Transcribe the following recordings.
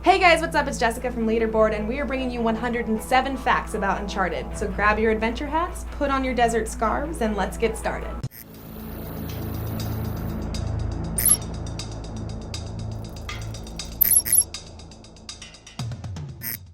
Hey guys, what's up? It's Jessica from Leaderboard, and we are bringing you 107 facts about Uncharted. So grab your adventure hats, put on your desert scarves, and let's get started.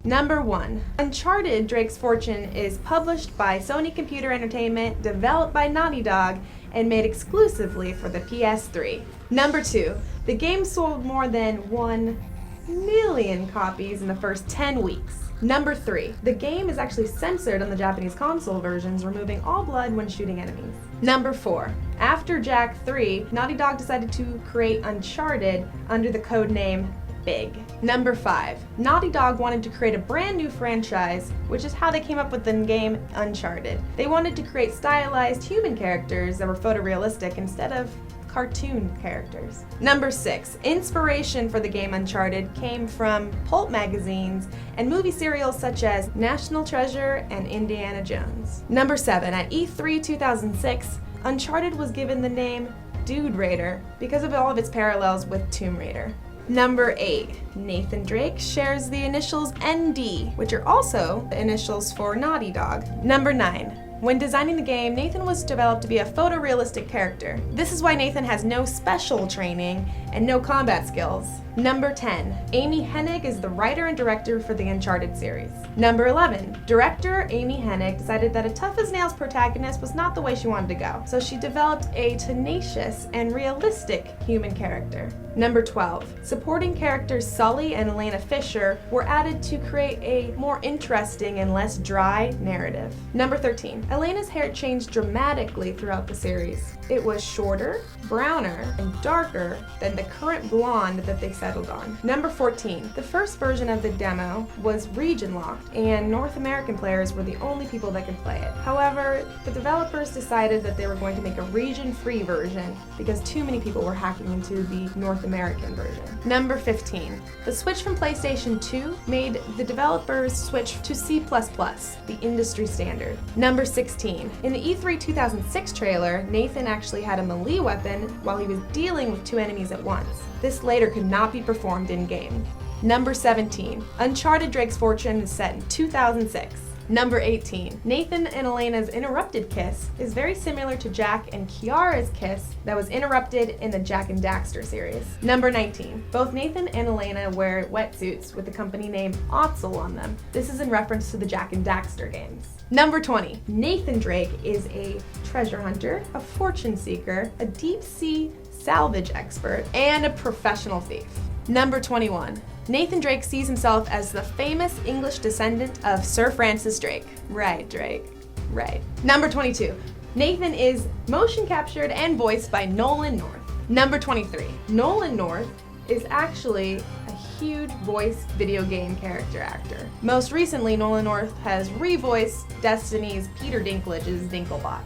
Number 1. Uncharted: Drake's Fortune is published by Sony Computer Entertainment, developed by Naughty Dog, and made exclusively for the PS3. Number 2. The game sold more than 1 million copies in the first 10 weeks. Number 3. The game is actually censored on the Japanese console versions, removing all blood when shooting enemies. Number 4. After Jak 3, Naughty Dog decided to create Uncharted under the code name Big. Number 5. Naughty Dog wanted to create a brand new franchise, which is how they came up with the game Uncharted. They wanted to create stylized human characters that were photorealistic instead of cartoon characters. Number 6. Inspiration for the game Uncharted came from pulp magazines and movie serials such as National Treasure and Indiana Jones. Number 7. At E3 2006, Uncharted was given the name Dude Raider because of all of its parallels with Tomb Raider. Number 8. Nathan Drake shares the initials ND, which are also the initials for Naughty Dog. Number 9. When designing the game, Nathan was developed to be a photorealistic character. This is why Nathan has no special training and no combat skills. Number 10. Amy Hennig is the writer and director for the Uncharted series. Number 11. Director Amy Hennig decided that a tough-as-nails protagonist was not the way she wanted to go, so she developed a tenacious and realistic human character. Number 12. Supporting characters Sully and Elena Fisher were added to create a more interesting and less dry narrative. Number 13. Elena's hair changed dramatically throughout the series. It was shorter, browner, and darker than the current blonde that they settled on. Number 14. The first version of the demo was region locked, and North American players were the only people that could play it. However, the developers decided that they were going to make a region-free version because too many people were hacking into the North American version. Number 15. The switch from PlayStation 2 made the developers switch to C++, the industry standard. Number 16. In the E3 2006 trailer, Nathan actually had a melee weapon while he was dealing with 2 enemies at once. This later could not be performed in-game. Number 17. Uncharted: Drake's Fortune is set in 2006. Number 18. Nathan and Elena's interrupted kiss is very similar to Jak and Kiara's kiss that was interrupted in the Jak and Daxter series. Number 19. Both Nathan and Elena wear wetsuits with the company name Otzel on them. This is in reference to the Jak and Daxter games. Number 20. Nathan Drake is a treasure hunter, a fortune seeker, a deep sea salvage expert, and a professional thief. Number 21. Nathan Drake sees himself as the famous English descendant of Sir Francis Drake. Right, Drake. Right. Number 22. Nathan is motion captured and voiced by Nolan North. Number 23. Nolan North is actually a huge voice video game character actor. Most recently, Nolan North has revoiced Destiny's Peter Dinklage's Dinklebot.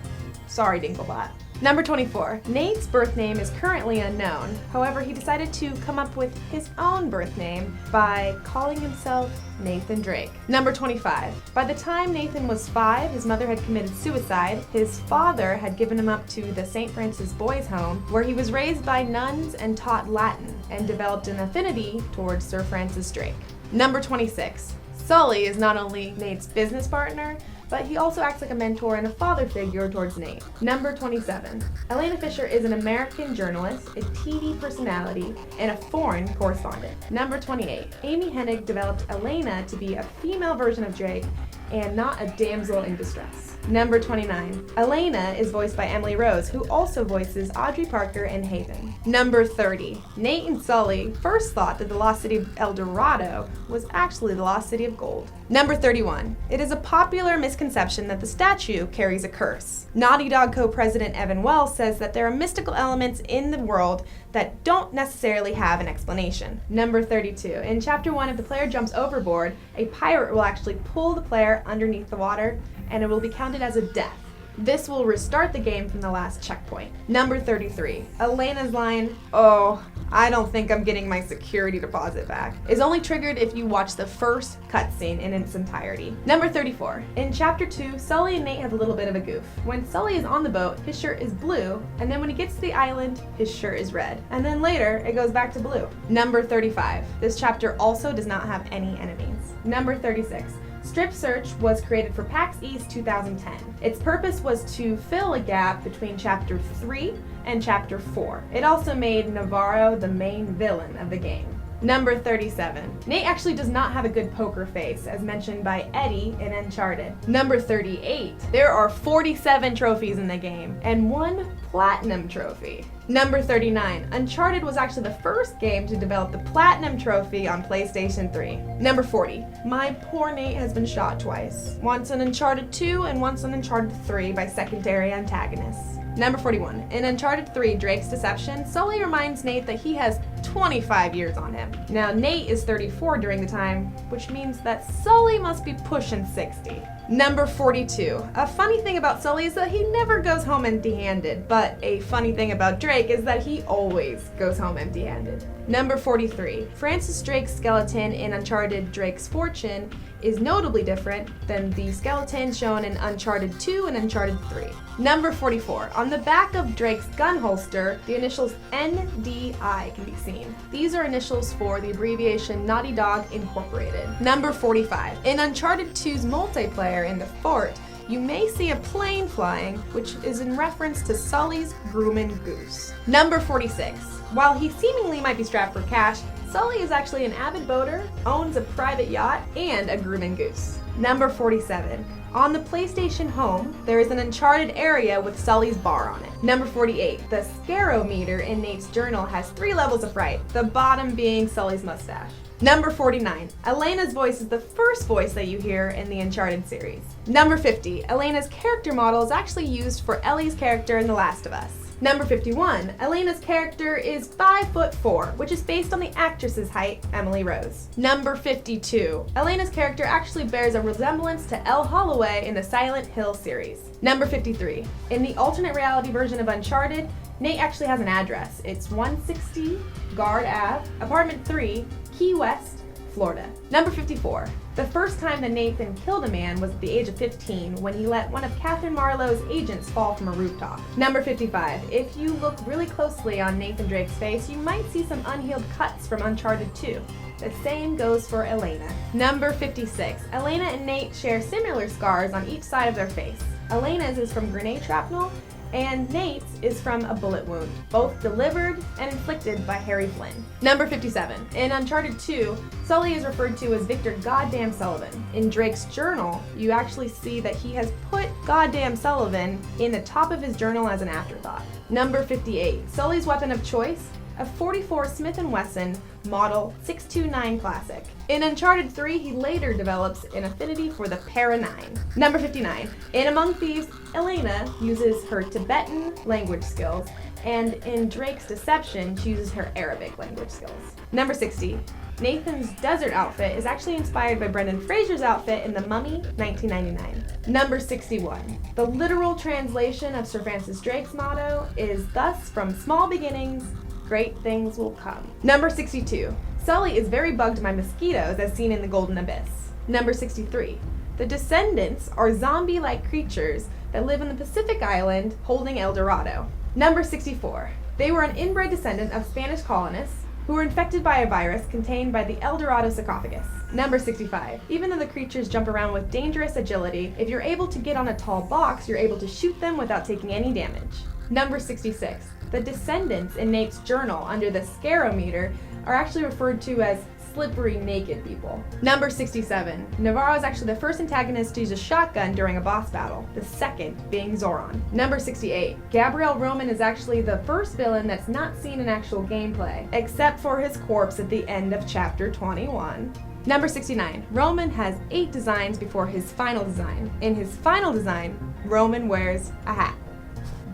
Sorry, Dinklebot. Number 24. Nate's birth name is currently unknown. However, he decided to come up with his own birth name by calling himself Nathan Drake. Number 25. By the time Nathan was 5, his mother had committed suicide. His father had given him up to the St. Francis Boys' Home, where he was raised by nuns and taught Latin, and developed an affinity towards Sir Francis Drake. Number 26. Sully is not only Nate's business partner, but he also acts like a mentor and a father figure towards Nate. Number 27. Elena Fisher is an American journalist, a TV personality, and a foreign correspondent. Number 28. Amy Hennig developed Elena to be a female version of Drake and not a damsel in distress. Number 29. Elena is voiced by Emily Rose, who also voices Audrey Parker and Haven. Number 30. Nate and Sully first thought that the lost city of El Dorado was actually the lost city of gold. Number 31. It is a popular misconception that the statue carries a curse. Naughty Dog co-president Evan Wells says that there are mystical elements in the world that don't necessarily have an explanation. Number 32. In Chapter 1, if the player jumps overboard, a pirate will actually pull the player underneath the water, and it will be counted as a death. This will restart the game from the last checkpoint. Number 33. Elena's line, "Oh, I don't think I'm getting my security deposit back, is only triggered if you watch the first cutscene in its entirety. Number 34. In Chapter 2, Sully and Nate have a little bit of a goof. When Sully is on the boat, his shirt is blue, and then when he gets to the island, his shirt is red. And then later, it goes back to blue. Number 35. This chapter also does not have any enemies. Number 36. Strip Search was created for PAX East 2010. Its purpose was to fill a gap between Chapter 3 and Chapter 4. It also made Navarro the main villain of the game. Number 37. Nate actually does not have a good poker face, as mentioned by Eddie in Uncharted. Number 38. There are 47 trophies in the game, and 1 platinum trophy. Number 39. Uncharted was actually the first game to develop the platinum trophy on PlayStation 3. Number 40. My poor Nate has been shot twice. Once in Uncharted 2 and once in Uncharted 3 by secondary antagonists. Number 41. In Uncharted 3, Drake's Deception, Sully reminds Nate that he has 25 years on him. Now, Nate is 34 during the time, which means that Sully must be pushing 60. Number 42. A funny thing about Sully is that he never goes home empty-handed, but a funny thing about Drake is that he always goes home empty-handed. Number 43. Francis Drake's skeleton in Uncharted Drake's Fortune is notably different than the skeleton shown in Uncharted 2 and Uncharted 3. Number 44. On the back of Drake's gun holster, the initials NDI can be seen. These are initials for the abbreviation Naughty Dog Incorporated. Number 45. In Uncharted 2's multiplayer in the fort, you may see a plane flying, which is in reference to Sully's Grumman Goose. Number 46. While he seemingly might be strapped for cash, Sully is actually an avid boater, owns a private yacht, and a Grumman Goose. Number 47. On the PlayStation Home, there is an Uncharted area with Sully's bar on it. Number 48. The scarometer in Nate's journal has 3 levels of fright, the bottom being Sully's mustache. Number 49. Elena's voice is the first voice that you hear in the Uncharted series. Number 50. Elena's character model is actually used for Ellie's character in The Last of Us. Number 51. Elena's character is 5'4", which is based on the actress's height, Emily Rose. Number 52. Elena's character actually bears a resemblance to Elle Holloway in the Silent Hill series. Number 53. In the alternate reality version of Uncharted, Nate actually has an address. It's 160 Guard Ave, Apartment 3, Key West, Florida. Number 54. The first time that Nathan killed a man was at the age of 15 when he let one of Catherine Marlowe's agents fall from a rooftop. Number 55. If you look really closely on Nathan Drake's face, you might see some unhealed cuts from Uncharted 2. The same goes for Elena. Number 56. Elena and Nate share similar scars on each side of their face. Elena's is from grenade shrapnel, and Nate's is from a bullet wound, both delivered and inflicted by Harry Flynn. Number 57. In Uncharted 2, Sully is referred to as Victor Goddamn Sullivan. In Drake's journal, you actually see that he has put Goddamn Sullivan in the top of his journal as an afterthought. Number 58. Sully's weapon of choice, a .44 Smith & Wesson Model 629 Classic. In Uncharted 3, he later develops an affinity for the Para 9. Number 59. In Among Thieves, Elena uses her Tibetan language skills, and in Drake's Deception, she uses her Arabic language skills. Number 60. Nathan's desert outfit is actually inspired by Brendan Fraser's outfit in The Mummy, 1999. Number 61. The literal translation of Sir Francis Drake's motto is, "Thus from small beginnings, great things will come." Number 62. Sully is very bugged by mosquitoes as seen in the Golden Abyss. Number 63. The Descendants are zombie-like creatures that live in the Pacific island holding El Dorado. Number 64. They were an inbred descendant of Spanish colonists who were infected by a virus contained by the El Dorado sarcophagus. Number 65. Even though the creatures jump around with dangerous agility, if you're able to get on a tall box, you're able to shoot them without taking any damage. Number 66. The descendants in Nate's journal under the scarometer are actually referred to as slippery naked people. Number 67. Navarro is actually the first antagonist to use a shotgun during a boss battle, the second being Zoran. Number 68. Gabriel Roman is actually the first villain that's not seen in actual gameplay, except for his corpse at the end of Chapter 21. Number 69. Roman has 8 designs before his final design. In his final design, Roman wears a hat,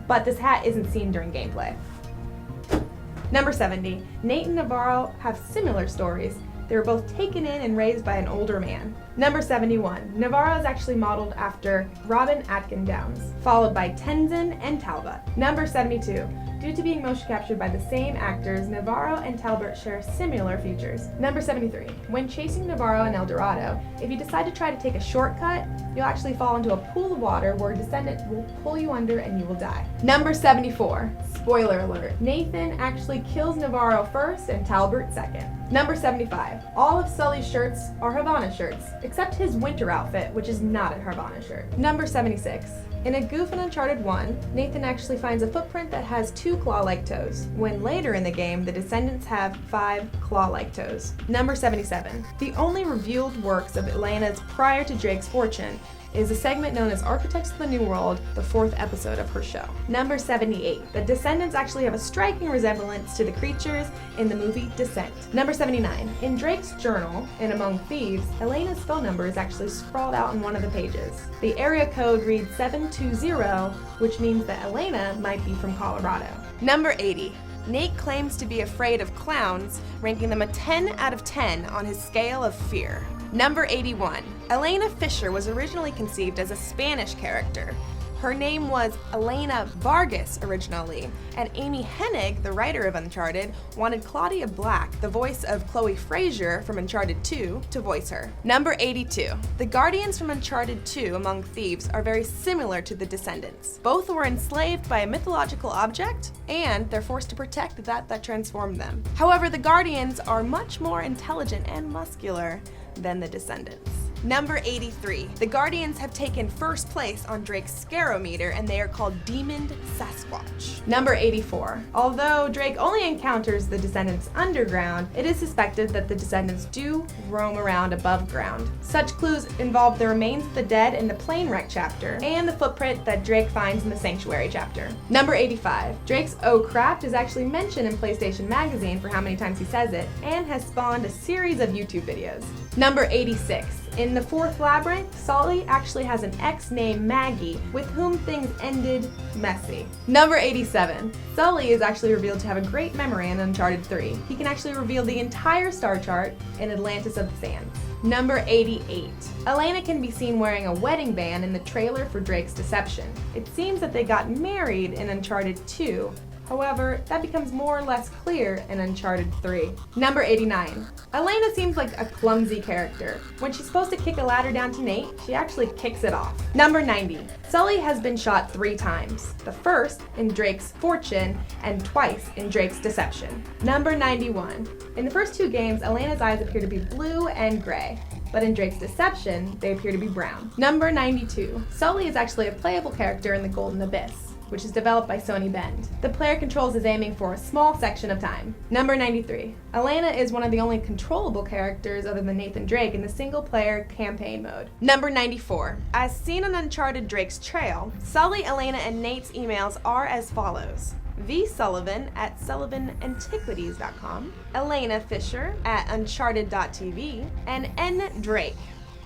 but this hat isn't seen during gameplay. Number 70. Nate and Navarro have similar stories. They were both taken in and raised by an older man. Number 71. Navarro is actually modeled after Robin Atkin Downes, followed by Tenzin and Talbot. Number 72. Due to being motion captured by the same actors, Navarro and Talbot share similar features. Number 73. When chasing Navarro in El Dorado, if you decide to try to take a shortcut, you'll actually fall into a pool of water where a descendant will pull you under and you will die. Number 74. Spoiler alert. Nathan actually kills Navarro first and Talbot second. Number 75. All of Sully's shirts are Havana shirts, except his winter outfit, which is not a Havana shirt. Number 76. In a goof in Uncharted 1, Nathan actually finds a footprint that has 2 claw-like toes, when later in the game, the descendants have 5 claw-like toes. Number 77. The only revealed works of Elena's prior to Drake's fortune is a segment known as Architects of the New World, the 4th episode of her show. Number 78. The descendants actually have a striking resemblance to the creatures in the movie Descent. Number 79. In Drake's journal, in Among Thieves, Elena's phone number is actually scrawled out on one of the pages. The area code reads 720, which means that Elena might be from Colorado. Number 80. Nate claims to be afraid of clowns, ranking them a 10 out of 10 on his scale of fear. Number 81. Elena Fisher was originally conceived as a Spanish character. Her name was Elena Vargas originally, and Amy Hennig, the writer of Uncharted, wanted Claudia Black, the voice of Chloe Frazier from Uncharted 2, to voice her. Number 82. The Guardians from Uncharted 2, Among Thieves, are very similar to the Descendants. Both were enslaved by a mythological object, and they're forced to protect that transformed them. However, the Guardians are much more intelligent and muscular than the Descendants. Number 83. The Guardians have taken first place on Drake's Scarometer, and they are called Demoned Sasquatch. Number 84. Although Drake only encounters the Descendants underground, it is suspected that the Descendants do roam around above ground. Such clues involve the remains of the dead in the plane wreck chapter, and the footprint that Drake finds in the Sanctuary chapter. Number 85. Drake's "Oh crap" is actually mentioned in PlayStation Magazine for how many times he says it, and has spawned a series of YouTube videos. Number 86. In the 4th labyrinth, Sully actually has an ex named Maggie, with whom things ended messy. Number 87. Sully is actually revealed to have a great memory in Uncharted 3. He can actually reveal the entire star chart in Atlantis of the Sands. Number 88. Elena can be seen wearing a wedding band in the trailer for Drake's Deception. It seems that they got married in Uncharted 2. However, that becomes more or less clear in Uncharted 3. Number 89. Elena seems like a clumsy character. When she's supposed to kick a ladder down to Nate, she actually kicks it off. Number 90. Sully has been shot 3 times. The first in Drake's Fortune and twice in Drake's Deception. Number 91. In the first 2 games, Elena's eyes appear to be blue and gray, but in Drake's Deception, they appear to be brown. Number 92. Sully is actually a playable character in the Golden Abyss, which is developed by Sony Bend. The player controls his aiming for a small section of time. Number 93. Elena is one of the only controllable characters other than Nathan Drake in the single-player campaign mode. Number 94. As seen on Uncharted Drake's Trail, Sully, Elena, and Nate's emails are as follows: vsullivan@sullivanantiquities.com, Elena Fisher @uncharted.tv, and ndrake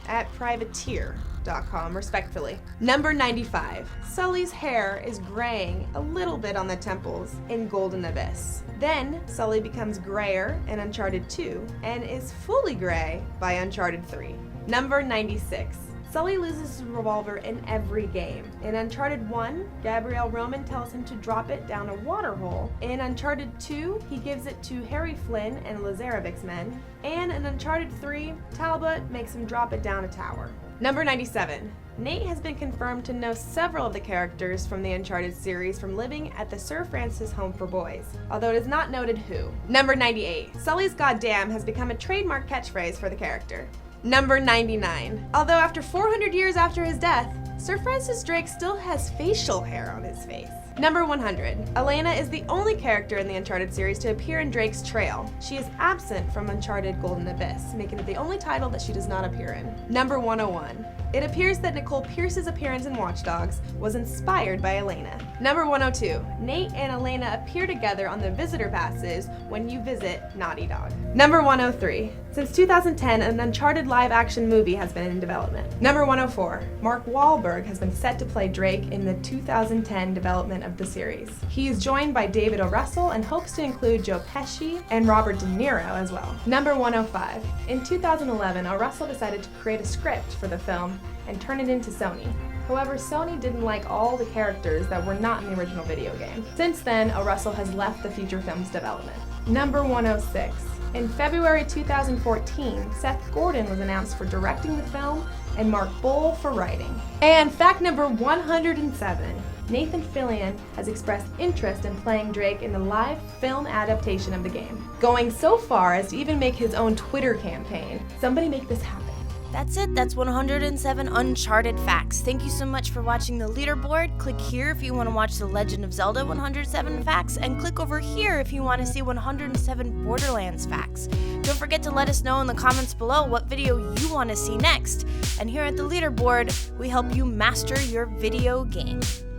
@privateer.com, respectfully. Number 95. Sully's hair is graying a little bit on the temples in Golden Abyss. Then Sully becomes grayer in Uncharted 2 and is fully gray by Uncharted 3. Number 96. Sully loses his revolver in every game. In Uncharted 1, Gabrielle Roman tells him to drop it down a water hole. In Uncharted 2, he gives it to Harry Flynn and Lazarevic's men. And in Uncharted 3, Talbot makes him drop it down a tower. Number 97. Nate has been confirmed to know several of the characters from the Uncharted series from living at the Sir Francis Home for Boys, although it is not noted who. Number 98. Sully's goddamn has become a trademark catchphrase for the character. Number 99. Although after 400 years after his death, Sir Francis Drake still has facial hair on his face. Number 100. Elena is the only character in the Uncharted series to appear in Drake's Trail. She is absent from Uncharted Golden Abyss, making it the only title that she does not appear in. Number 101. It appears that Nicole Pierce's appearance in Watch Dogs was inspired by Elena. Number 102. Nate and Elena appear together on the visitor passes when you visit Naughty Dog. Number 103. Since 2010, an Uncharted live-action movie has been in development. Number 104. Mark Wahlberg has been set to play Drake in the 2010 development of the series. He is joined by David O. Russell and hopes to include Joe Pesci and Robert De Niro as well. Number 105. In 2011, O. Russell decided to create a script for the film and turn it into Sony. However, Sony didn't like all the characters that were not in the original video game. Since then, O. Russell has left the feature film's development. Number 106. In February 2014, Seth Gordon was announced for directing the film and Mark Bull for writing. And fact number 107. Nathan Fillion has expressed interest in playing Drake in the live film adaptation of the game, going so far as to even make his own Twitter campaign. Somebody make this happen. That's it. That's 107 Uncharted facts. Thank you so much for watching the leaderboard. Click here if you want to watch The Legend of Zelda 107 facts, and click over here if you want to see 107 Borderlands facts. Don't forget to let us know in the comments below what video you want to see next. And here at the leaderboard, we help you master your video game.